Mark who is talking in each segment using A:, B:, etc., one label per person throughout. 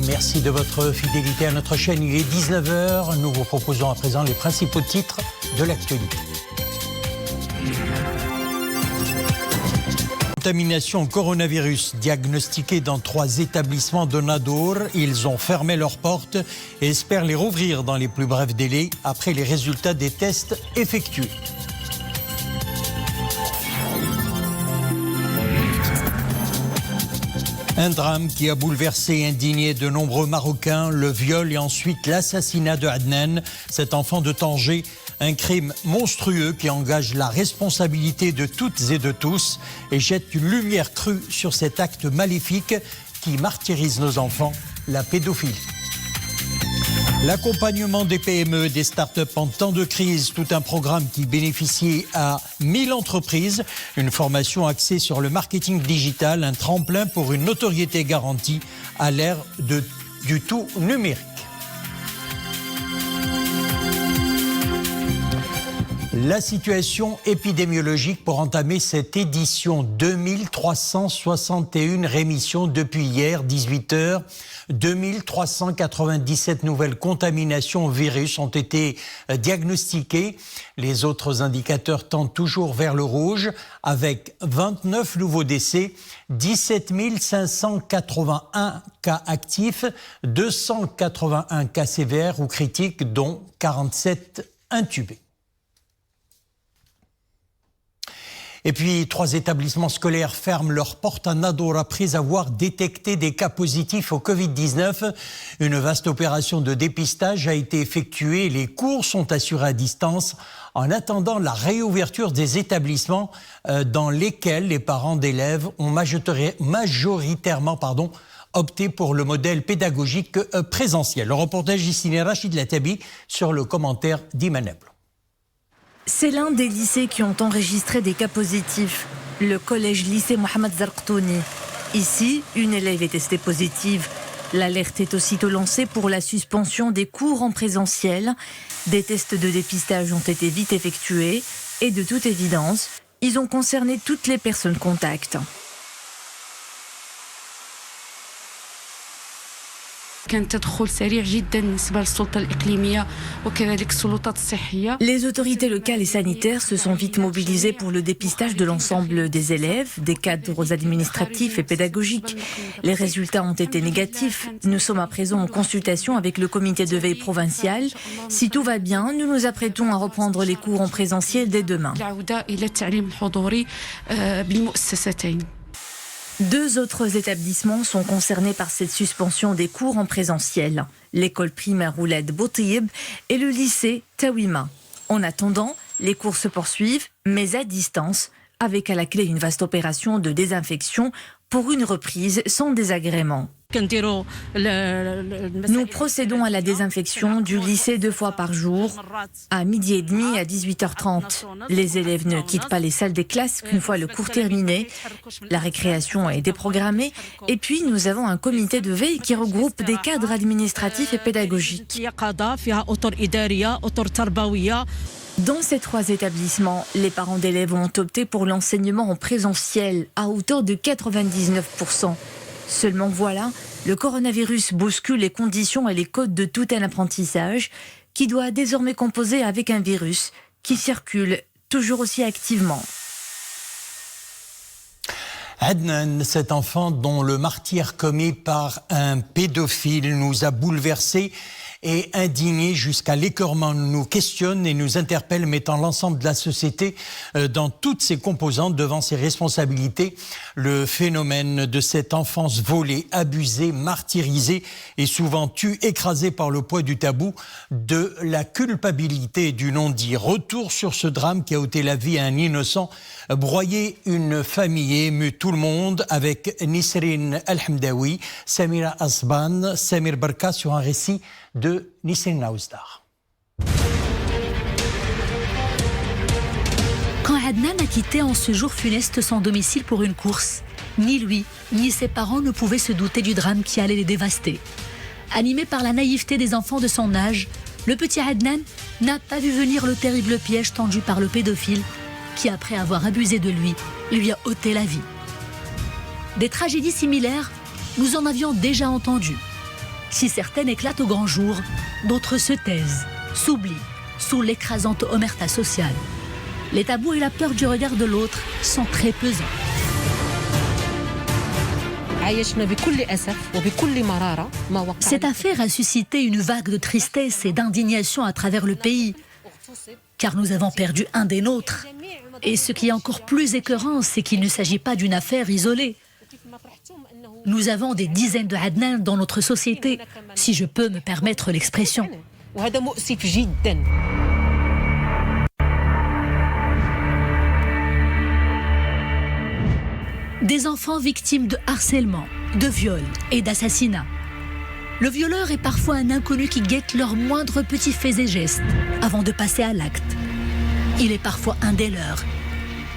A: merci de votre fidélité à notre chaîne. Il est 19h, nous vous proposons à présent les principaux titres de l'actualité. Contamination au coronavirus diagnostiquée dans 3 établissements de Nador. Ils ont fermé leurs portes et espèrent les rouvrir dans les plus brefs délais après les résultats des tests effectués. Un drame qui a bouleversé et indigné de nombreux Marocains, le viol et ensuite l'assassinat de Adnan, cet enfant de Tanger. Un crime monstrueux qui engage la responsabilité de toutes et de tous et jette une lumière crue sur cet acte maléfique qui martyrise nos enfants, la pédophilie. L'accompagnement des PME, des start-up en temps de crise, tout un programme qui bénéficie à 1000 entreprises, une formation axée sur le marketing digital, un tremplin pour une notoriété garantie à l'ère du tout numérique. La situation épidémiologique pour entamer cette édition, 2361 rémissions depuis hier, 18h. 2397 nouvelles contaminations au virus ont été diagnostiquées. Les autres indicateurs tendent toujours vers le rouge, avec 29 nouveaux décès, 17 581 cas actifs, 281 cas sévères ou critiques, dont 47 intubés. Et puis, 3 établissements scolaires ferment leurs portes à Nador après avoir détecté des cas positifs au Covid-19. Une vaste opération de dépistage a été effectuée. Les cours sont assurés à distance en attendant la réouverture des établissements dans lesquels les parents d'élèves ont majoritairement opté pour le modèle pédagogique présentiel. Le reportage ici est Rachid Latabi sur le commentaire d'Imaneblo.
B: C'est l'un des lycées qui ont enregistré des cas positifs, le collège-lycée Mohamed Zarqtouni. Ici, une élève est testée positive. L'alerte est aussitôt lancée pour la suspension des cours en présentiel. Des tests de dépistage ont été vite effectués et de toute évidence, ils ont concerné toutes les personnes contacts. Les autorités locales et sanitaires se sont vite mobilisées pour le dépistage de l'ensemble des élèves, des cadres administratifs et pédagogiques. Les résultats ont été négatifs. Nous sommes à présent en consultation avec le comité de veille provincial. Si tout va bien, nous nous apprêtons à reprendre les cours en présentiel dès demain. 2 autres établissements sont concernés par cette suspension des cours en présentiel. L'école primaire Ouled Boutib et le lycée Tawima. En attendant, les cours se poursuivent, mais à distance, avec à la clé une vaste opération de désinfection pour une reprise sans désagrément. Nous procédons à la désinfection du lycée 2 fois par jour, à 12h30 et à 18h30. Les élèves ne quittent pas les salles des classes qu'une fois le cours terminé. La récréation est déprogrammée. Et puis, nous avons un comité de veille qui regroupe des cadres administratifs et pédagogiques. Dans ces 3 établissements, les parents d'élèves ont opté pour l'enseignement en présentiel à hauteur de 99%. Seulement voilà, le coronavirus bouscule les conditions et les codes de tout un apprentissage qui doit désormais composer avec un virus qui circule toujours aussi activement.
A: Adnan, cet enfant dont le martyre commis par un pédophile nous a bouleversés et indignés jusqu'à l'écœurement, nous questionne et nous interpelle, mettant l'ensemble de la société dans toutes ses composantes devant ses responsabilités. Le phénomène de cette enfance volée, abusée, martyrisée et souvent tue, écrasée par le poids du tabou, de la culpabilité et du non-dit. Retour sur ce drame qui a ôté la vie à un innocent, broyé une famille et ému tout le monde avec Nisrine El-Hamdaoui, Samira Asban, Samir Barka sur un récit de Nisrine Naouzdar.
C: Quand Adnan a quitté en ce jour funeste son domicile pour une course, ni lui, ni ses parents ne pouvaient se douter du drame qui allait les dévaster. Animé par la naïveté des enfants de son âge, le petit Adnan n'a pas vu venir le terrible piège tendu par le pédophile qui, après avoir abusé de lui a ôté la vie. Des tragédies similaires, nous en avions déjà entendu. Si certaines éclatent au grand jour, d'autres se taisent, s'oublient, sous l'écrasante omerta sociale. Les tabous et la peur du regard de l'autre sont très pesants. Cette affaire a suscité une vague de tristesse et d'indignation à travers le pays, car nous avons perdu un des nôtres. Et ce qui est encore plus écœurant, c'est qu'il ne s'agit pas d'une affaire isolée. Nous avons des dizaines de Adnan dans notre société, si je peux me permettre l'expression. Des enfants victimes de harcèlement, de viol et d'assassinat. Le violeur est parfois un inconnu qui guette leurs moindres petits faits et gestes avant de passer à l'acte. Il est parfois un des leurs.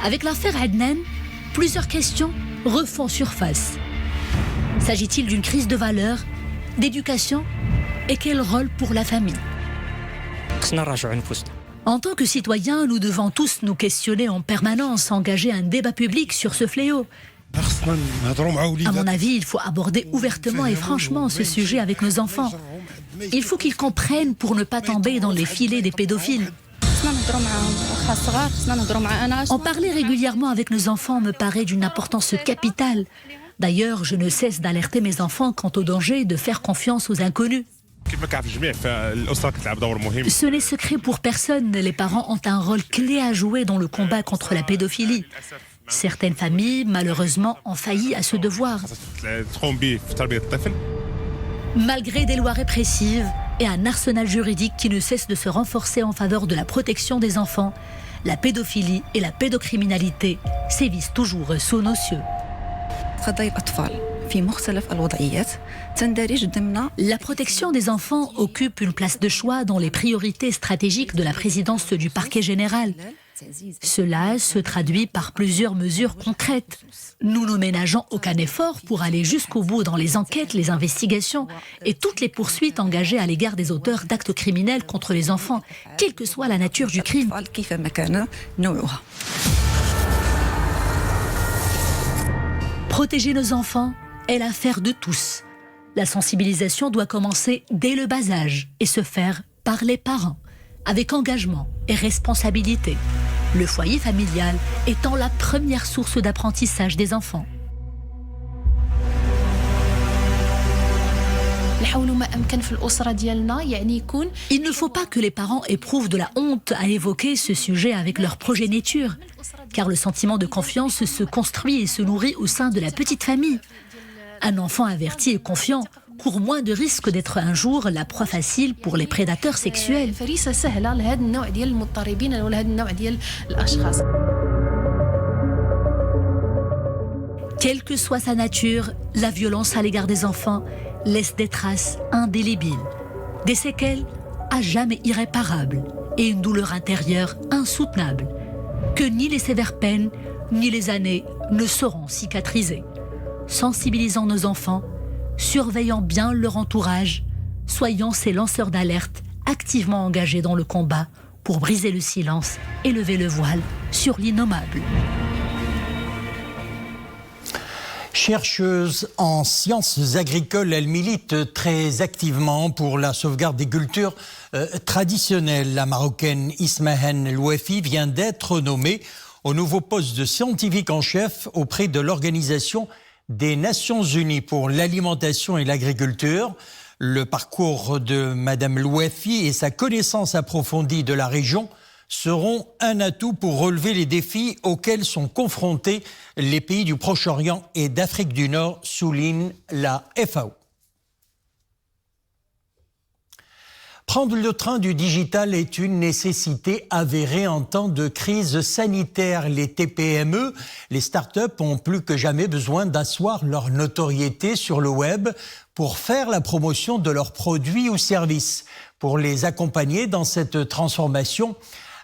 C: Avec l'affaire Adnan, plusieurs questions refont surface. S'agit-il d'une crise de valeurs, d'éducation et quel rôle pour la famille? En tant que citoyens, nous devons tous nous questionner en permanence, engager un débat public sur ce fléau. À mon avis, il faut aborder ouvertement et franchement ce sujet avec nos enfants. Il faut qu'ils comprennent pour ne pas tomber dans les filets des pédophiles. En parler régulièrement avec nos enfants me paraît d'une importance capitale. D'ailleurs, je ne cesse d'alerter mes enfants quant au danger de faire confiance aux inconnus. Ce n'est secret pour personne, les parents ont un rôle clé à jouer dans le combat contre la pédophilie. Certaines familles, malheureusement, ont failli à ce devoir. Malgré des lois répressives et un arsenal juridique qui ne cesse de se renforcer en faveur de la protection des enfants, la pédophilie et la pédocriminalité sévissent toujours sous nos cieux. La protection des enfants occupe une place de choix dans les priorités stratégiques de la présidence du parquet général. Cela se traduit par plusieurs mesures concrètes. Nous ne ménageons aucun effort pour aller jusqu'au bout dans les enquêtes, les investigations et toutes les poursuites engagées à l'égard des auteurs d'actes criminels contre les enfants, quelle que soit la nature du crime. Protéger nos enfants est l'affaire de tous. La sensibilisation doit commencer dès le bas âge et se faire par les parents, avec engagement et responsabilité. Le foyer familial étant la première source d'apprentissage des enfants. Il ne faut pas que les parents éprouvent de la honte à évoquer ce sujet avec leur progéniture, car le sentiment de confiance se construit et se nourrit au sein de la petite famille. Un enfant averti et confiant court moins de risques d'être un jour la proie facile pour les prédateurs sexuels. Quelle que soit sa nature, la violence à l'égard des enfants laisse des traces indélébiles, des séquelles à jamais irréparables et une douleur intérieure insoutenable que ni les sévères peines ni les années ne sauront cicatriser. Sensibilisons nos enfants, surveillant bien leur entourage, soyons ces lanceurs d'alerte activement engagés dans le combat pour briser le silence et lever le voile sur l'innommable.
A: Chercheuse en sciences agricoles, elle milite très activement pour la sauvegarde des cultures traditionnelles. La Marocaine Ismahen Louafi vient d'être nommée au nouveau poste de scientifique en chef auprès de l'Organisation des Nations Unies pour l'alimentation et l'agriculture. Le parcours de Madame Louafi et sa connaissance approfondie de la région seront un atout pour relever les défis auxquels sont confrontés les pays du Proche-Orient et d'Afrique du Nord, souligne la FAO. Prendre le train du digital est une nécessité avérée en temps de crise sanitaire. Les TPME, les startups ont plus que jamais besoin d'asseoir leur notoriété sur le web pour faire la promotion de leurs produits ou services. Pour les accompagner dans cette transformation,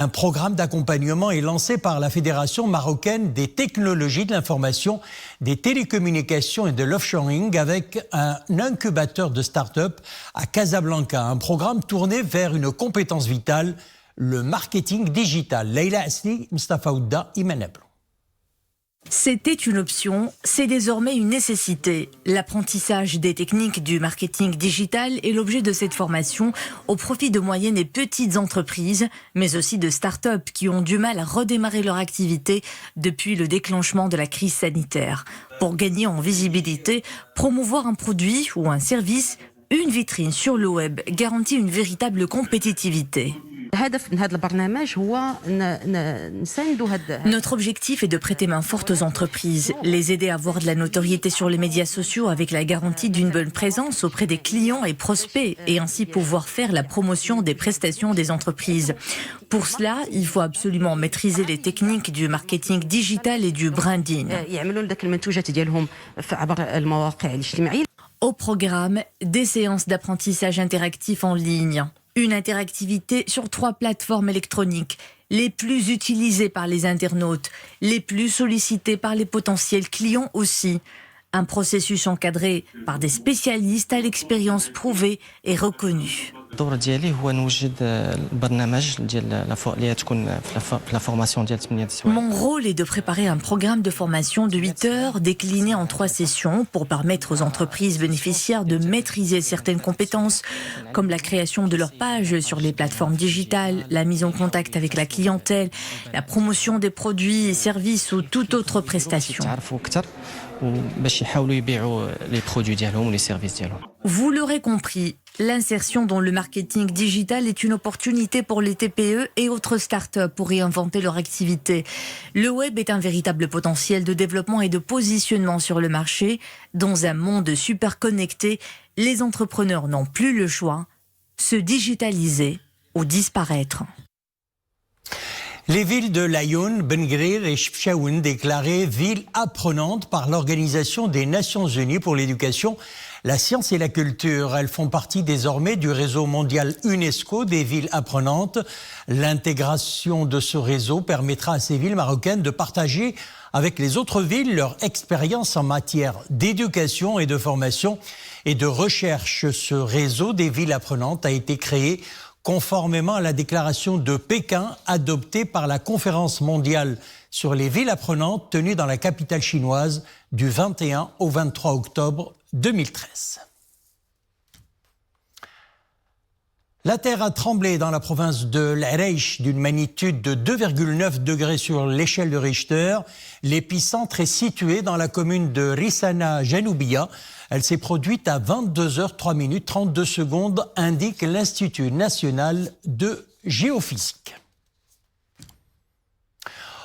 A: un programme d'accompagnement est lancé par la Fédération marocaine des technologies de l'information, des télécommunications et de l'offshoring avec un incubateur de start-up à Casablanca. Un programme tourné vers une compétence vitale, le marketing digital. Leïla Asni, Mustafa Ouda, Iman Ablo.
B: C'était une option, c'est désormais une nécessité. L'apprentissage des techniques du marketing digital est l'objet de cette formation au profit de moyennes et petites entreprises, mais aussi de start-up qui ont du mal à redémarrer leur activité depuis le déclenchement de la crise sanitaire. Pour gagner en visibilité, promouvoir un produit ou un service, une vitrine sur le web garantit une véritable compétitivité. Notre objectif est de prêter main forte aux entreprises, les aider à avoir de la notoriété sur les médias sociaux avec la garantie d'une bonne présence auprès des clients et prospects et ainsi pouvoir faire la promotion des prestations des entreprises. Pour cela, il faut absolument maîtriser les techniques du marketing digital et du branding. Au programme, des séances d'apprentissage interactif en ligne. Une interactivité sur 3 plateformes électroniques, les plus utilisées par les internautes, les plus sollicitées par les potentiels clients aussi. Un processus encadré par des spécialistes à l'expérience prouvée et reconnue.
D: الدور ديالي هو نوجد البرنامج ديال اللي تكون في لا فورماسيون ديال 8 سوايع.
B: Mon rôle est de préparer un programme de formation de 8 heures décliné en 3 sessions pour permettre aux entreprises bénéficiaires de maîtriser certaines compétences comme la création de leur page sur les plateformes digitales, la mise en contact avec la clientèle, la promotion des produits et services ou toute autre prestation. Vous l'aurez compris, l'insertion dans le marketing digital est une opportunité pour les TPE et autres startups pour réinventer leur activité. Le web est un véritable potentiel de développement et de positionnement sur le marché. Dans un monde super connecté, les entrepreneurs n'ont plus le choix, se digitaliser ou disparaître.
A: Les villes de Laayoune, Ben Guerir et Chefchaouen déclarées villes apprenantes par l'Organisation des Nations Unies pour l'éducation, la science et la culture. Elles font partie désormais du réseau mondial UNESCO des villes apprenantes. L'intégration de ce réseau permettra à ces villes marocaines de partager avec les autres villes leur expérience en matière d'éducation et de formation et de recherche. Ce réseau des villes apprenantes a été créé conformément à la déclaration de Pékin adoptée par la Conférence mondiale sur les villes apprenantes tenue dans la capitale chinoise du 21 au 23 octobre 2013. La terre a tremblé dans la province de l'Areich d'une magnitude de 2,9 degrés sur l'échelle de Richter. L'épicentre est situé dans la commune de Rissana Janoubia. Elle s'est produite à 22h03 32 secondes, indique l'Institut national de géophysique.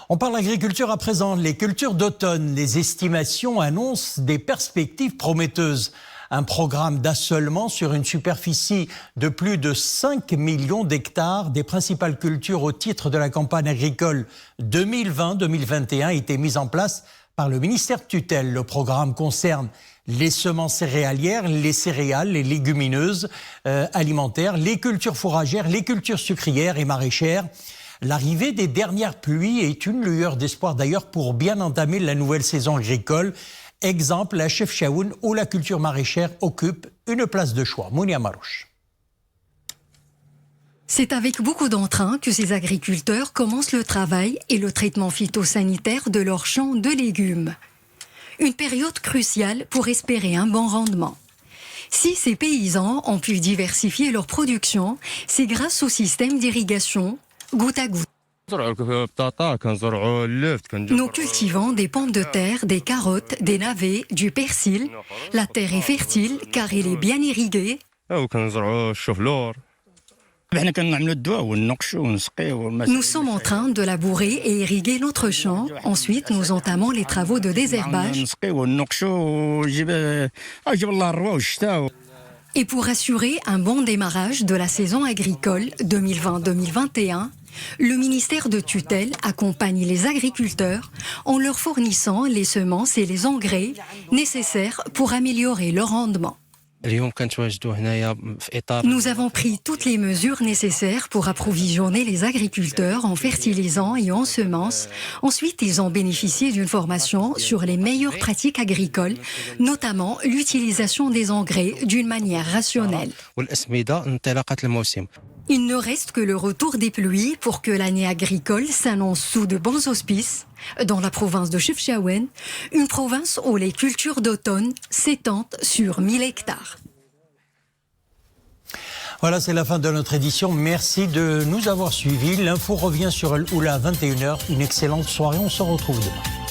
A: On parle agriculture à présent. Les cultures d'automne, les estimations annoncent des perspectives prometteuses. Un programme d'assolement sur une superficie de plus de 5 millions d'hectares des principales cultures au titre de la campagne agricole 2020-2021 a été mis en place par le ministère de tutelle. Le programme concerne les semences céréalières, les céréales, les légumineuses alimentaires, les cultures fourragères, les cultures sucrières et maraîchères. L'arrivée des dernières pluies est une lueur d'espoir d'ailleurs pour bien entamer la nouvelle saison agricole. Exemple, la Chefchaouen où la culture maraîchère occupe une place de choix. Mounia Marouche.
E: C'est avec beaucoup d'entrain que ces agriculteurs commencent le travail et le traitement phytosanitaire de leurs champs de légumes. Une période cruciale pour espérer un bon rendement. Si ces paysans ont pu diversifier leur production, c'est grâce au système d'irrigation goutte à goutte. Nous cultivons des pommes de terre, des carottes, des navets, du persil. La terre est fertile car elle est bien irriguée. Nous sommes en train de labourer et irriguer notre champ. Ensuite, nous entamons les travaux de désherbage. Et pour assurer un bon démarrage de la saison agricole 2020-2021, le ministère de tutelle accompagne les agriculteurs en leur fournissant les semences et les engrais nécessaires pour améliorer leur rendement. Nous avons pris toutes les mesures nécessaires pour approvisionner les agriculteurs en fertilisants et en semences. Ensuite, ils ont bénéficié d'une formation sur les meilleures pratiques agricoles, notamment l'utilisation des engrais d'une manière rationnelle. Il ne reste que le retour des pluies pour que l'année agricole s'annonce sous de bons auspices dans la province de Chefchaouen, une province où les cultures d'automne s'étendent sur 1000 hectares.
A: Voilà, c'est la fin de notre édition. Merci de nous avoir suivis. L'info revient sur El Oula à 21h. Une excellente soirée. On se retrouve demain.